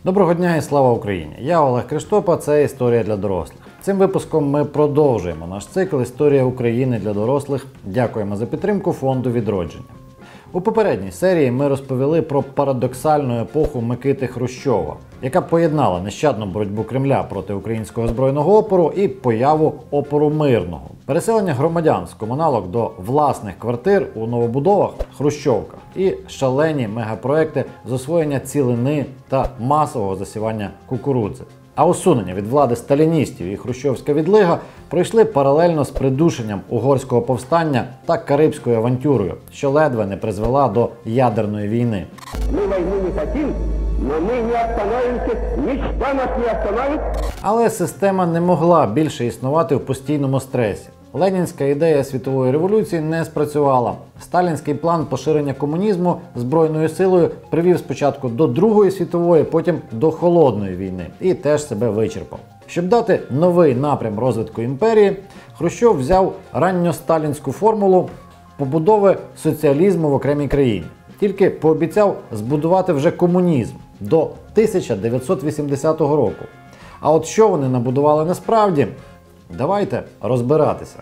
Доброго дня і слава Україні! Я Олег Криштопа, це «Історія для дорослих». Цим випуском ми продовжуємо наш цикл «Історія України для дорослих». Дякуємо за підтримку Фонду відродження. У попередній серії ми розповіли про парадоксальну епоху Микити Хрущова, яка поєднала нещадну боротьбу Кремля проти українського збройного опору і появу опору мирного. Переселення громадян з комуналок до власних квартир у новобудовах Хрущовках і шалені мегапроекти з освоєння цілини та масового засівання кукурудзи. А усунення від влади сталіністів і хрущовська відлига пройшли паралельно з придушенням угорського повстання та карибською авантюрою, що ледве не призвела до ядерної війни. Ми війни не хочемо, але ми не остановимося, ніщо нас не остановить. Але система не могла більше існувати в постійному стресі. Ленінська ідея світової революції не спрацювала. Сталінський план поширення комунізму збройною силою привів спочатку до Другої світової, потім до Холодної війни і теж себе вичерпав. Щоб дати новий напрям розвитку імперії, Хрущов взяв ранньосталінську формулу побудови соціалізму в окремій країні. Тільки пообіцяв збудувати вже комунізм до 1980 року. А от що вони набудували насправді? Давайте розбиратися.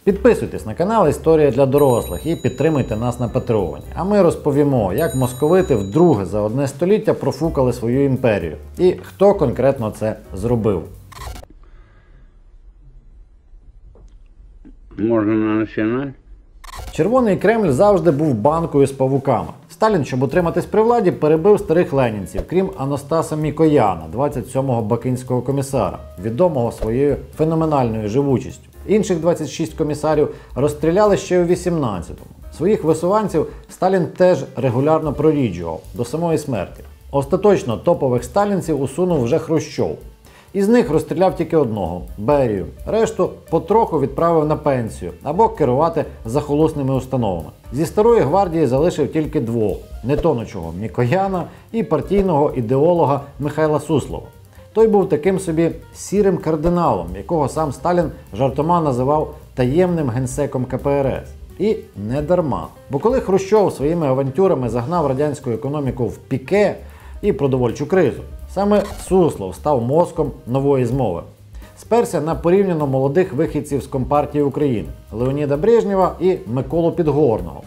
Підписуйтесь на канал «Історія для дорослих» і підтримуйте нас на Патреоні. А ми розповімо, як московити вдруге за одне століття профукали свою імперію. І хто конкретно це зробив. Можна на національ? Червоний Кремль завжди був банкою з павуками. Сталін, щоб утриматись при владі, перебив старих ленінців, крім Анастаса Мікояна, 27-го бакинського комісара, відомого своєю феноменальною живучістю. Інших 26 комісарів розстріляли ще у 18-му. Своїх висуванців Сталін теж регулярно проріджував, до самої смерті. Остаточно топових сталінців усунув вже Хрущов. Із них розстріляв тільки одного – Берію. Решту потроху відправив на пенсію або керувати захолусними установами. Зі Старої гвардії залишив тільки двох – нетонучого Мікояна і партійного ідеолога Михайла Суслова. Той був таким собі сірим кардиналом, якого сам Сталін жартома називав таємним генсеком КПРС. І не дарма. Бо коли Хрущов своїми авантюрами загнав радянську економіку в піке і продовольчу кризу, саме Суслов став мозком нової змови. Сперся на порівняно молодих вихідців з Компартії України – Леоніда Брежнєва і Миколу Підгорного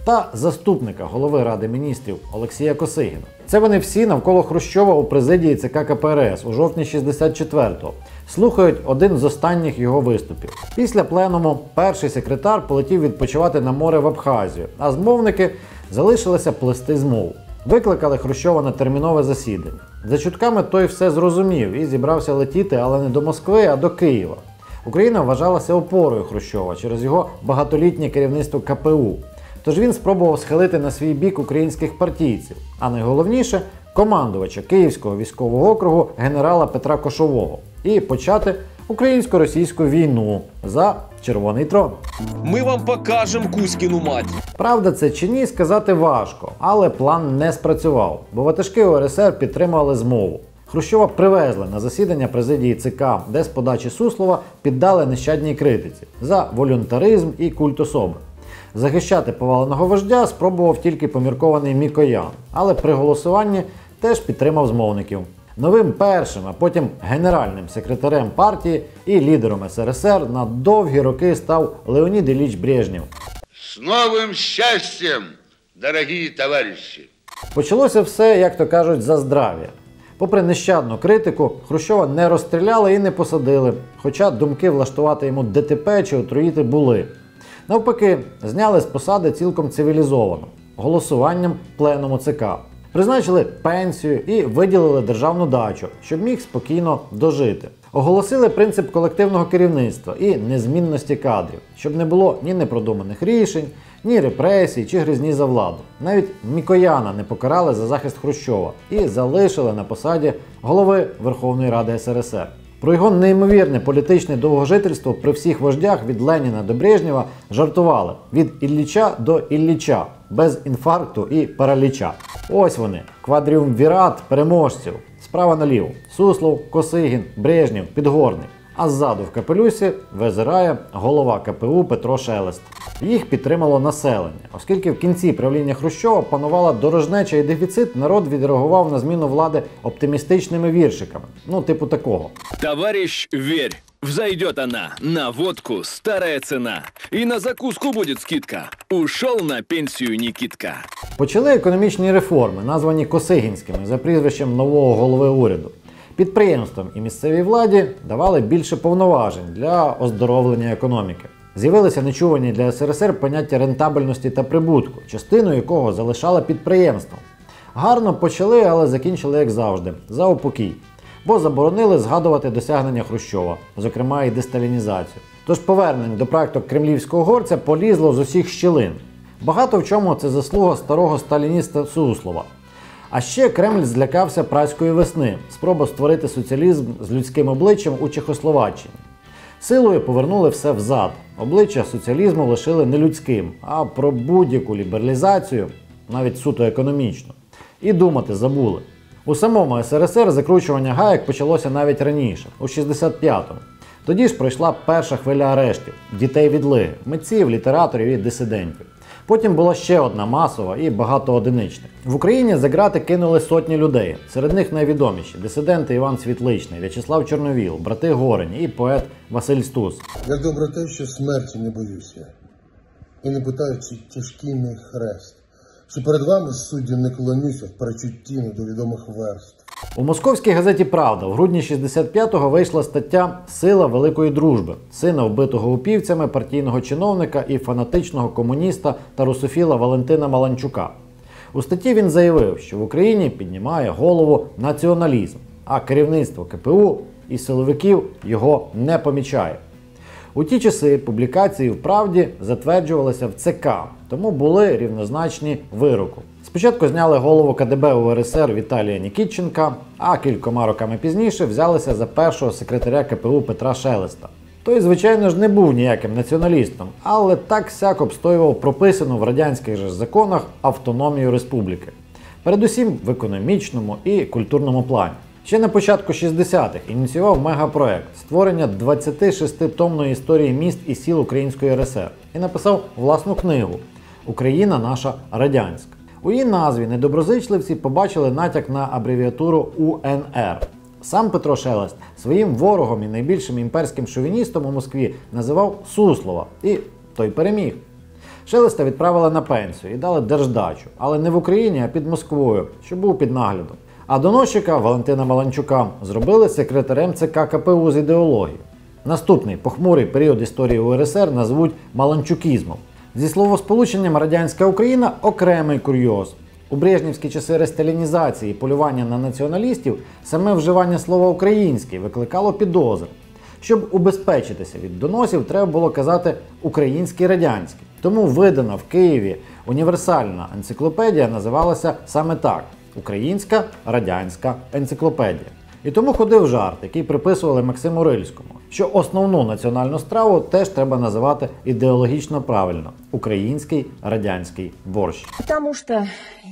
та заступника голови Ради міністрів Олексія Косигіна. Це вони всі навколо Хрущова у президії ЦК КПРС у жовтні 64-го. Слухають один з останніх його виступів. Після пленуму перший секретар полетів відпочивати на море в Абхазію, а змовники залишилися плести змову. Викликали Хрущова на термінове засідання. За чутками той все зрозумів і зібрався летіти, але не до Москви, а до Києва. Україна вважалася опорою Хрущова через його багатолітнє керівництво КПУ. Тож він спробував схилити на свій бік українських партійців, а найголовніше – командувача Київського військового округу генерала Петра Кошового і почати українсько-російську війну за червоний трон. Ми вам покажемо Кузькіну мать. Правда це чи ні, сказати важко, але план не спрацював, бо ватажки УРСР підтримали змову. Хрущова привезли на засідання президії ЦК, де з подачі Суслова піддали нещадній критиці за волюнтаризм і культ особи. Захищати поваленого вождя спробував тільки поміркований Мікоян, але при голосуванні теж підтримав змовників. Новим першим, а потім генеральним секретарем партії і лідером СРСР на довгі роки став Леонід Ілліч Брежнєв. З новим щастям, дорогі товариші! Почалося все, як то кажуть, за здрав'я. Попри нещадну критику, Хрущова не розстріляли і не посадили, хоча думки влаштувати йому ДТП чи отруїти були. Навпаки, зняли з посади цілком цивілізовано – голосуванням пленуму ЦК. Призначили пенсію і виділили державну дачу, щоб міг спокійно дожити. Оголосили принцип колективного керівництва і незмінності кадрів, щоб не було ні непродуманих рішень, Ні репресій чи гризні за владу. Навіть Мікояна не покарали за захист Хрущова і залишили на посаді голови Верховної Ради СРСР. Про його неймовірне політичне довгожительство при всіх вождях від Леніна до Брежнєва жартували від Ілліча до Ілліча, без інфаркту і параліча. Ось вони, квадріумвірат переможців. Справа наліво – Суслов, Косигін, Брежнєв, Підгорний. А ззаду в капелюсі визирає голова КПУ Петро Шелест. Їх підтримало населення. Оскільки в кінці правління Хрущова панувала дорожнеча і дефіцит, народ відреагував на зміну влади оптимістичними віршиками. Ну, типу такого. Товарищ, верь, взойдет она, на водку старая цена, и на закуску будет скидка. Ушел на пенсию Никитка. Почали економічні реформи, названі Косигінськими, за прізвищем нового голови уряду. Підприємствам і місцевій владі давали більше повноважень для оздоровлення економіки. З'явилися нечувані для СРСР поняття рентабельності та прибутку, частину якого залишала підприємством. Гарно почали, але закінчили, як завжди, за упокій. Бо заборонили згадувати досягнення Хрущова, зокрема і десталінізацію. Тож повернення до практик кремлівського горця полізло з усіх щілин. Багато в чому це заслуга старого сталініста Суслова. А ще Кремль злякався Празької весни, спроба створити соціалізм з людським обличчям у Чехословаччині. Силою повернули все взад. Обличчя соціалізму лишили не людським, а про будь-яку лібералізацію, навіть суто економічну, і думати забули. У самому СРСР закручування гаек почалося навіть раніше, у 65-му. Тоді ж пройшла перша хвиля арештів – дітей відлиги, митців, літераторів і дисидентів. Потім була ще одна масова і багатоодинична. В Україні за ґрати кинули сотні людей. Серед них найвідоміші – дисиденти Іван Світличний, В'ячеслав Чорновіл, брати Горені і поет Василь Стус. Як добре те, що смерті не боюся, і не питаючи тяжкий мій хрест, що перед вами, суддю, не клонюся в перечутті недовідомих верст. У московській газеті «Правда» в грудні 65-го вийшла стаття «Сила великої дружби» сина вбитого упівцями партійного чиновника і фанатичного комуніста та русофіла Валентина Маланчука. У статті він заявив, що в Україні піднімає голову націоналізм, а керівництво КПУ і силовиків його не помічає. У ті часи публікації в «Правді» затверджувалися в ЦК, тому були рівнозначні вироку. Спочатку зняли голову КДБ УРСР Віталія Нікітченка, а кількома роками пізніше взялися за першого секретаря КПУ Петра Шелеста. Той, звичайно ж, не був ніяким націоналістом, але так-сяк обстоював прописану в радянських же законах автономію республіки. Передусім в економічному і культурному плані. Ще на початку 60-х ініціював мегапроект створення 26-томної історії міст і сіл Української РСР і написав власну книгу «Україна наша радянська». У її назві недоброзичливці побачили натяк на абревіатуру УНР. Сам Петро Шелест своїм ворогом і найбільшим імперським шовіністом у Москві називав Суслова, і той переміг. Шелеста відправили на пенсію і дали держдачу, але не в Україні, а під Москвою, що був під наглядом. А доносчика Валентина Маланчука зробили секретарем ЦК КПУ з ідеології. Наступний похмурий період історії УРСР назвуть маланчукізмом. Зі словосполученням «радянська Україна» окремий курйоз. У брежнівські часи ресталінізації і полювання на націоналістів саме вживання слова «український» викликало підозри. Щоб убезпечитися від доносів, треба було казати «український радянський». Тому видана в Києві універсальна енциклопедія називалася саме так – «Українська радянська енциклопедія». І тому ходив жарт, який приписували Максиму Рильському, що основну національну страву теж треба називати ідеологічно правильно – український радянський борщ. Потому что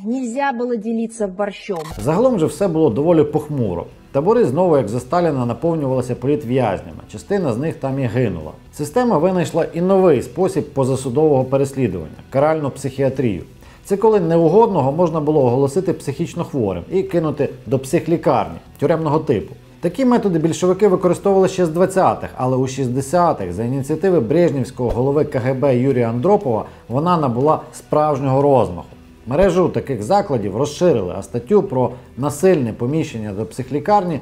нельзя было делиться борщом. Загалом же все було доволі похмуро. Табори знову, як за Сталіна, наповнювалися політв'язнями, частина з них там і гинула. Система винайшла і новий спосіб позасудового переслідування – каральну психіатрію. Це коли неугодного можна було оголосити психічно хворим і кинути до психлікарні тюремного типу. Такі методи більшовики використовували ще з 20-х, але у 60-х за ініціативи брежнівського голови КГБ Юрія Андропова вона набула справжнього розмаху. Мережу таких закладів розширили, а статтю про насильне поміщення до психлікарні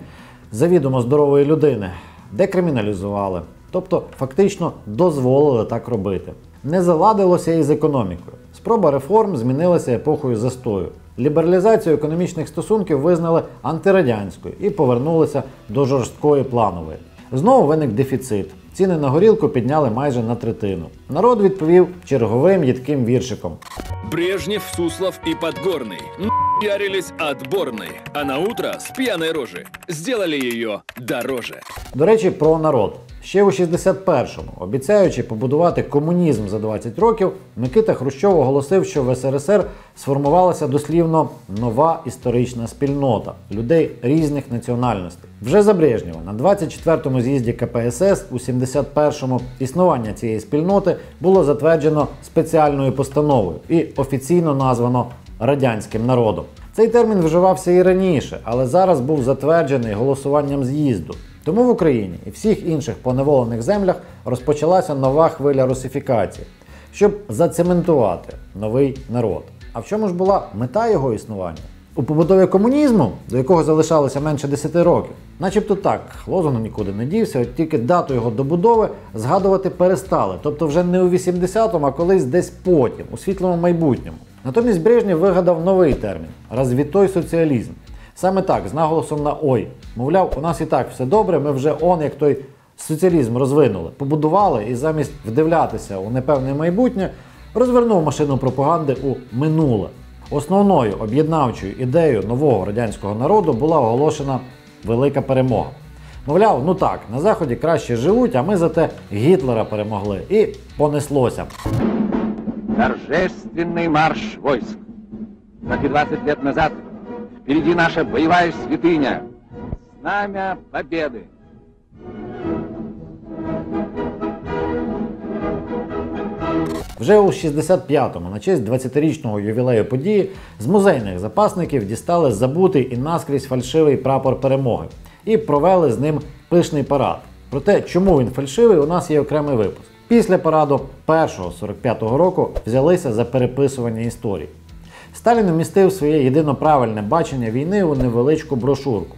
завідомо здорової людини декриміналізували. Тобто фактично дозволили так робити. Не заладилося і з економікою. Спроба реформ змінилася епохою застою. Лібералізацію економічних стосунків визнали антирадянською і повернулися до жорсткої планової. Знову виник дефіцит. Ціни на горілку підняли майже на третину. Народ відповів черговим їдким віршиком. Брежнев, Суслов и Подгорный ярились отборной, а на утро с пьяной рожи сделали ее дороже. До речі, про народ. Ще у 61-му, обіцяючи побудувати комунізм за 20 років, Микита Хрущов оголосив, що в СРСР сформувалася дослівно нова історична спільнота людей різних національностей. Вже за Брежнєва на 24-му з'їзді КПСС у 71-му існування цієї спільноти було затверджено спеціальною постановою і офіційно названо радянським народом. Цей термін вживався і раніше, але зараз був затверджений голосуванням з'їзду. Тому в Україні і всіх інших поневолених землях розпочалася нова хвиля русифікації, щоб зацементувати новий народ. А в чому ж була мета його існування? У побудові комунізму, до якого залишалося менше 10 років. Начебто так, лозунг нікуди не дівся, от тільки дату його добудови згадувати перестали. Тобто вже не у 80-му, а колись десь потім, у світлому майбутньому. Натомість Брежнєв вигадав новий термін – розвітой соціалізм. Саме так, з наголосом на «ой». Мовляв, у нас і так все добре, ми вже як той соціалізм розвинули. Побудували і замість вдивлятися у непевне майбутнє, розвернув машину пропаганди у минуле. Основною об'єднавчою ідеєю нового радянського народу була оголошена велика перемога. Мовляв, ну так, на Заході краще живуть, а ми зате Гітлера перемогли. І понеслося. Торжественный марш войск. Как и 20 лет назад, впереди наша боевая святыня. Знамя Победы. Вже у 65-му, на честь 20-річного ювілею події, з музейних запасників дістали забутий і наскрізь фальшивий прапор перемоги і провели з ним пишний парад. Про те, чому він фальшивий, у нас є окремий випуск. Після параду першого 45-го року взялися за переписування історії. Сталін умістив своє єдино правильне бачення війни у невеличку брошурку.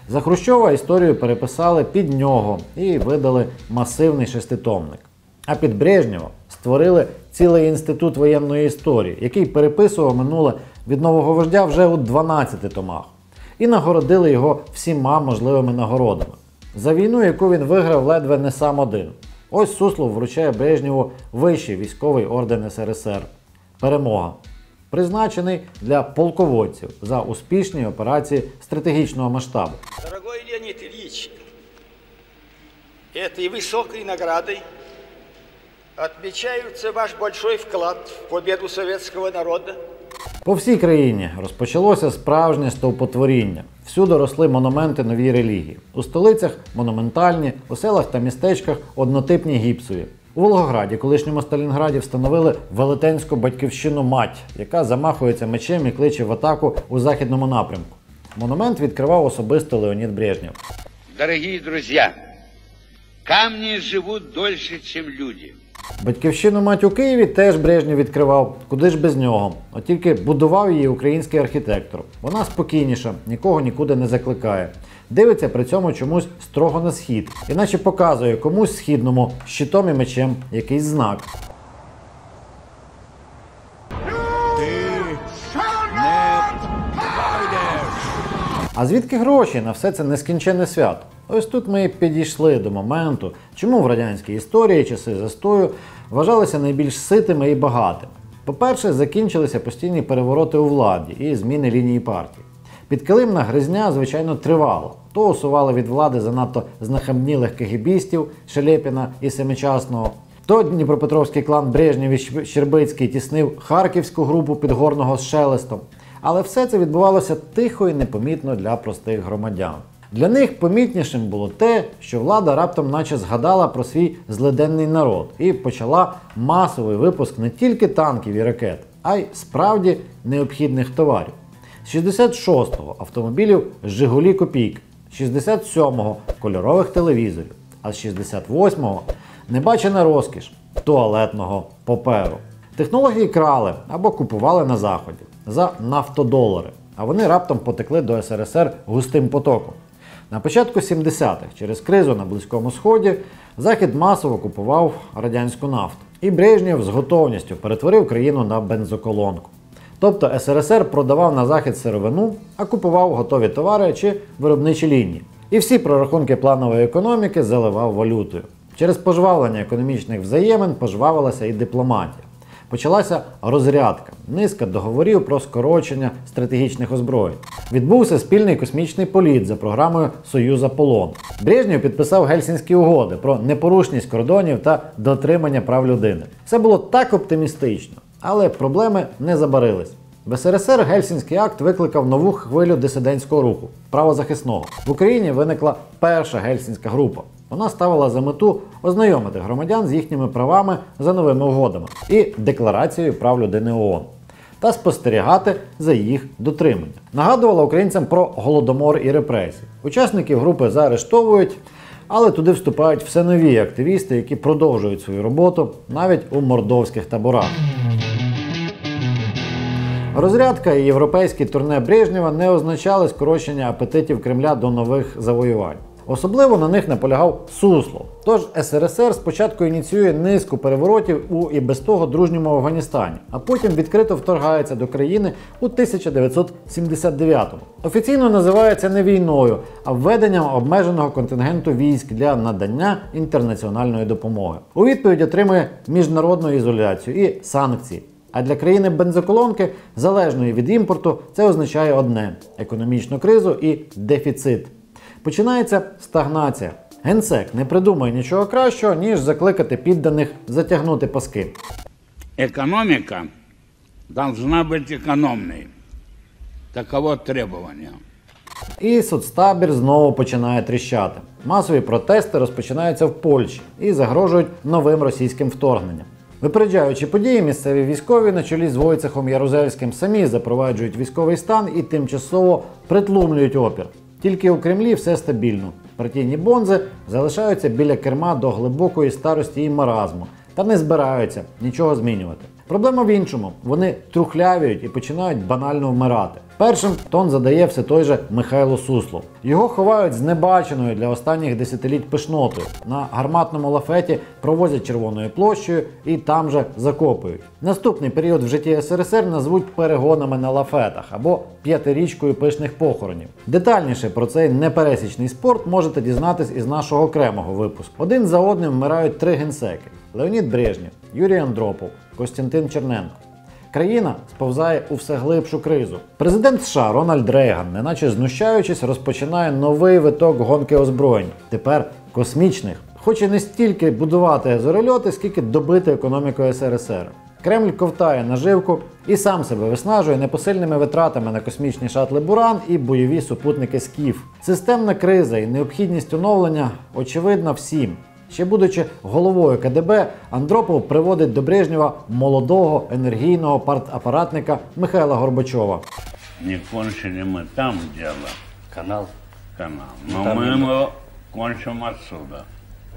За Хрущова історію переписали під нього і видали масивний шеститомник. А під Брежнєва створили цілий інститут воєнної історії, який переписував минуле від нового вождя вже у 12 томах. І нагородили його всіма можливими нагородами. За війну, яку він виграв ледве не сам один. Ось Суслов вручає Брежнєву вищий військовий орден СРСР «Перемога», призначений для полководців за успішні операції стратегічного масштабу. Дорогой Леонид Ильич, этой высокой наградой отмечается ваш большой вклад в победу советского народа. По всій країні розпочалося справжнє стовпотворіння. Всюди росли монументи новій релігії. У столицях – монументальні, у селах та містечках – однотипні гіпсові. У Волгограді, колишньому Сталінграді, встановили велетенську батьківщину мать, яка замахується мечем і кличе в атаку у західному напрямку. Монумент відкривав особисто Леонід Брежнєв. Дорогие друзья, камни живут дольше, чем люди. Батьківщину мать у Києві теж Брежнєв відкривав, куди ж без нього. От тільки будував її український архітектор. Вона спокійніша, нікого нікуди не закликає. Дивиться при цьому чомусь строго на схід. Іначе показує комусь східному щитом і мечем якийсь знак. А звідки гроші на все це нескінченне свято? Ось тут ми і підійшли до моменту, чому в радянській історії часи застою вважалися найбільш ситими і багатими. По-перше, закінчилися постійні перевороти у владі і зміни лінії партії. Підкилимна гризня, звичайно, тривала. То усували від влади занадто знахабнілих кегебістів Шелепіна і Семичасного, то Дніпропетровський клан Брежнєв і Щербицький тіснив харківську групу Підгорного з Шелестом. Але все це відбувалося тихо і непомітно для простих громадян. Для них помітнішим було те, що влада раптом наче згадала про свій злиденний народ і почала масовий випуск не тільки танків і ракет, а й справді необхідних товарів. З 66-го автомобілів «Жигулі Копійки», з 67-го кольорових телевізорів, а з 68-го небачена розкіш туалетного паперу. Технології крали або купували на Заході за нафтодолари, а вони раптом потекли до СРСР густим потоком. На початку 70-х, через кризу на Близькому Сході, Захід масово купував радянську нафту. І Брежнєв з готовністю перетворив країну на бензоколонку. Тобто СРСР продавав на Захід сировину, а купував готові товари чи виробничі лінії. І всі прорахунки планової економіки заливав валютою. Через пожвавлення економічних взаємин пожвавилася і дипломатія. Почалася розрядка, низка договорів про скорочення стратегічних озброєнь. Відбувся спільний космічний політ за програмою «Союз Аполлон». Брежнєв підписав Гельсінські угоди про непорушність кордонів та дотримання прав людини. Все було так оптимістично, але проблеми не забарились. В СРСР Гельсінський акт викликав нову хвилю дисидентського руху – правозахисного. В Україні виникла перша Гельсінська група. Вона ставила за мету ознайомити громадян з їхніми правами за новими угодами і Декларацією прав людини ООН та спостерігати за їх дотриманням. Нагадувала українцям про голодомор і репресії. Учасників групи заарештовують, але туди вступають все нові активісти, які продовжують свою роботу навіть у мордовських таборах. Розрядка і європейські турне Брежнєва не означали скорочення апетитів Кремля до нових завоювань. Особливо на них наполягав Суслов. Тож СРСР спочатку ініціює низку переворотів у і без того дружньому Афганістані, а потім відкрито вторгається до країни у 1979-му. Офіційно називається не війною, а введенням обмеженого контингенту військ для надання інтернаціональної допомоги. У відповідь отримує міжнародну ізоляцію і санкції. А для країни-бензоколонки, залежної від імпорту, це означає одне – економічну кризу і дефіцит. Починається стагнація. Генсек не придумає нічого кращого, ніж закликати підданих затягнути паски. Экономика должна быть экономной. Таково требование. І соцтабір знову починає тріщати. Масові протести розпочинаються в Польщі і загрожують новим російським вторгненням. Випереджаючи події, місцеві військові на чолі з Войцехом Ярузельським самі запроваджують військовий стан і тимчасово притлумлюють опір. Тільки у Кремлі все стабільно. Партійні бонзи залишаються біля керма до глибокої старості і маразму та не збираються нічого змінювати. Проблема в іншому. Вони трухлявіють і починають банально вмирати. Першим тон задає все той же Михайло Суслов. Його ховають з небаченою для останніх десятиліть пишнотою. На гарматному лафеті провозять Червоною площею і там же закопують. Наступний період в житті СРСР назвуть перегонами на лафетах або п'ятирічкою пишних похоронів. Детальніше про цей непересічний спорт можете дізнатись із нашого окремого випуску. Один за одним вмирають три генсеки – Леонід Брежнєв, Юрій Андропов, Костянтин Черненко. Країна сповзає у все глибшу кризу. Президент США Рональд Рейган, неначе знущаючись, розпочинає новий виток гонки озброєнь. Тепер космічних. Хоче не стільки будувати зорольоти, скільки добити економіку СРСР. Кремль ковтає наживку і сам себе виснажує непосильними витратами на космічні шатли «Буран» і бойові супутники «Скіф». Системна криза і необхідність оновлення очевидна всім. Ще будучи головою КДБ, Андропов приводить до Брежнєва молодого, енергійного партапаратника Михайла Горбачова. Не кончили мы там дело. Канал. Но мы его кончим отсюда.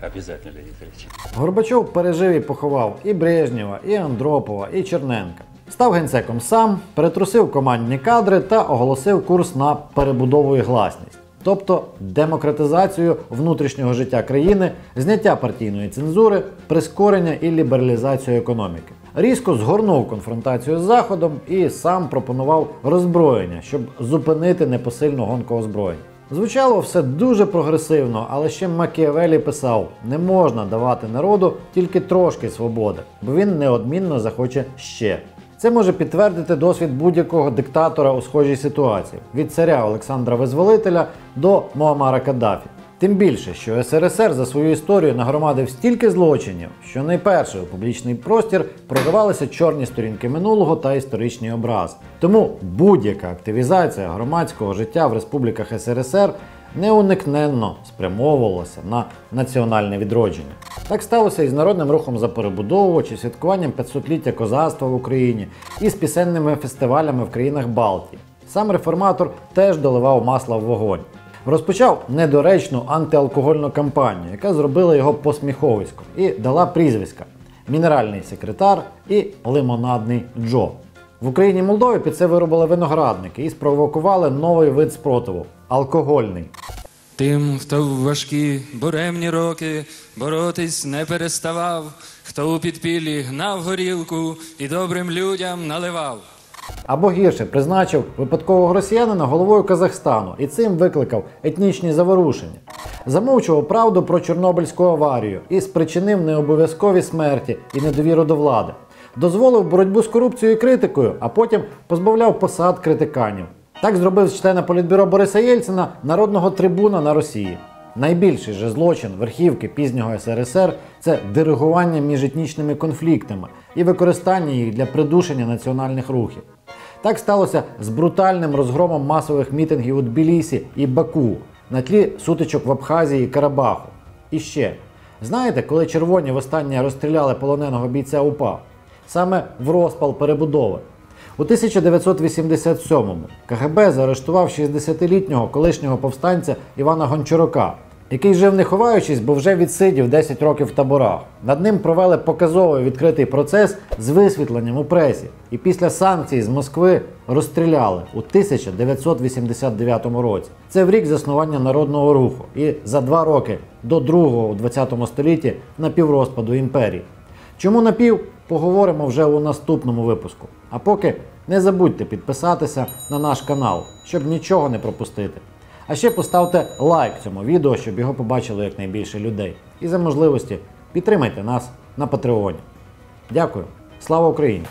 Обязательно, Леонид Ильич. Горбачов пережив і поховав і Брежнєва, і Андропова, і Черненка. Став генсеком сам, перетрусив командні кадри та оголосив курс на перебудову і гласність. Тобто демократизацію внутрішнього життя країни, зняття партійної цензури, прискорення і лібералізацію економіки. Різко згорнув конфронтацію з Заходом і сам пропонував роззброєння, щоб зупинити непосильну гонку озброєнь. Звучало все дуже прогресивно, але ще Макіавеллі писав, не можна давати народу тільки трошки свободи, бо він неодмінно захоче ще. Це може підтвердити досвід будь-якого диктатора у схожій ситуації, від царя Олександра Визволителя до Муаммара Каддафі. Тим більше, що СРСР за свою історію нагромадив стільки злочинів, що найперше у публічний простір проривалися чорні сторінки минулого та історичні образи. Тому будь-яка активізація громадського життя в республіках СРСР неуникненно спрямовувалося на національне відродження. Так сталося і з Народним рухом за перебудову, чи святкуванням 500-ліття козацтва в Україні, і з пісенними фестивалями в країнах Балтії. Сам реформатор теж доливав масла в вогонь. Розпочав недоречну антиалкогольну кампанію, яка зробила його посміховиськом і дала прізвиська «Мінеральний секретар» і «Лимонадний Джо». В Україні і Молдові під це виробили виноградники і спровокували новий вид спротиву – алкогольний. Тим, хто в важкі буремні роки боротись не переставав, хто у підпіллі гнав горілку і добрим людям наливав. Або гірше, призначив випадкового росіянина головою Казахстану і цим викликав етнічні заворушення. Замовчував правду про Чорнобильську аварію і спричинив необов'язкові смерті і недовіру до влади. Дозволив боротьбу з корупцією і критикою, а потім позбавляв посад критиканів. Так зробив з члена Політбюро Бориса Єльцина народного трибуна на Росії. Найбільший же злочин верхівки пізнього СРСР – це диригування між етнічними конфліктами і використання їх для придушення національних рухів. Так сталося з брутальним розгромом масових мітингів у Тбілісі і Баку на тлі сутичок в Абхазії і Карабаху. І ще, знаєте, коли червоні востаннє розстріляли полоненого бійця УПА? Саме в розпал перебудови. У 1987-му КГБ заарештував 60-літнього колишнього повстанця Івана Гончарука, який жив не ховаючись, бо вже відсидів 10 років в таборах. Над ним провели показовий відкритий процес з висвітленням у пресі. І після санкцій з Москви розстріляли у 1989 році. Це в рік заснування Народного Руху і за 2 роки до другого у 20 столітті напіврозпаду імперії. Чому напів? Поговоримо вже у наступному випуску. А поки не забудьте підписатися на наш канал, щоб нічого не пропустити. А ще поставте лайк цьому відео, щоб його побачило якнайбільше людей. І за можливості підтримайте нас на Патреоні. Дякую. Слава Україні!